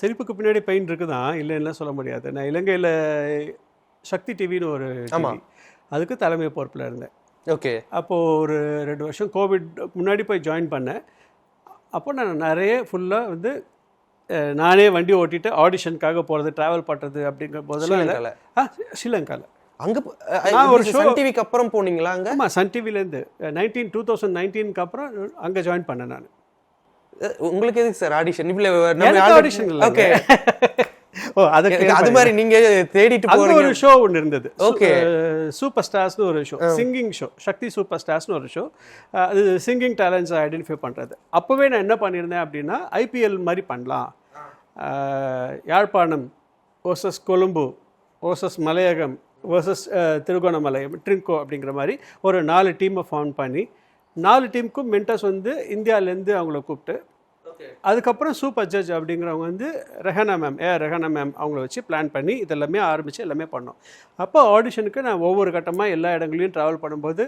சிரிப்புக்கு பின்னாடி பெயின் இருக்குதான், இல்லைன்னா சொல்ல முடியாது. நான் இலங்கையில் சக்தி டிவின்னு ஒரு டிவி, அதுக்கு தலைமை பொறுப்பில் இருந்தேன். ஓகே. அப்போது ஒரு 2 வருஷம் கோவிட் முன்னாடி போய் ஜாயின் பண்ணேன். அப்போ நான் நிறைய ஃபுல்லாக வந்து நானே வண்டி ஓட்டிட்டு ஆடிஷனுக்காக போகிறது, ட்ராவல் பண்ணுறது அப்படிங்கிற போதெல்லாம் ஸ்ரீலங்காவில். அங்கே ஒரு ஷோ சன் டிவிக்கு அப்புறம் போனீங்களா அங்கே? ஆமாம், சன் டிவிலேருந்து 2019 அப்புறம் அங்கே ஜாயின் பண்ணேன் நான். உங்களுக்கு எதுக்கு சார் ஆடிஷன்? ஆடிஷன் இல்லை. ஓகே. ஓ, அதுக்கு அது மாதிரி நீங்க தேடிட்டு போறீங்க. ஒரு ஷோ ஒன்று இருந்தது. ஓகே. சூப்பர் ஸ்டார்ஸ்னு ஒரு ஷோ, சிங்கிங் ஷோ, சக்தி சூப்பர் ஸ்டார்ஸ்னு ஒரு ஷோ. அது சிங்கிங் டேலண்ட்ஸை ஐடென்டிஃபை பண்ணுறது. அப்போவே நான் என்ன பண்ணியிருந்தேன் அப்படின்னா, ஐபிஎல் மாதிரி பண்ணலாம், யாழ்ப்பாணம் வர்சஸ் கொழும்பு வர்சஸ் மலையகம் வர்சஸ் திருகோணமலை ட்ரிங்கோ அப்படிங்கிற மாதிரி ஒரு 4 டீமை ஃபார்ம் பண்ணி 4 டீமுக்கும் மென்டர்ஸ் வந்து இந்தியாவிலேருந்து அவங்கள கூப்பிட்டு, அதுக்கப்புறம் சூப்பர் ஜட்ஜ் அப்படிங்கிறவங்க வந்து ரெஹானா மேம் அவங்கள வச்சு பிளான் பண்ணி இதெல்லாமே ஆரம்பித்து எல்லாமே பண்ணோம். அப்போ ஆடிஷனுக்கு நான் ஒவ்வொரு கட்டமாக எல்லா இடங்களையும் ட்ராவல் பண்ணும்போது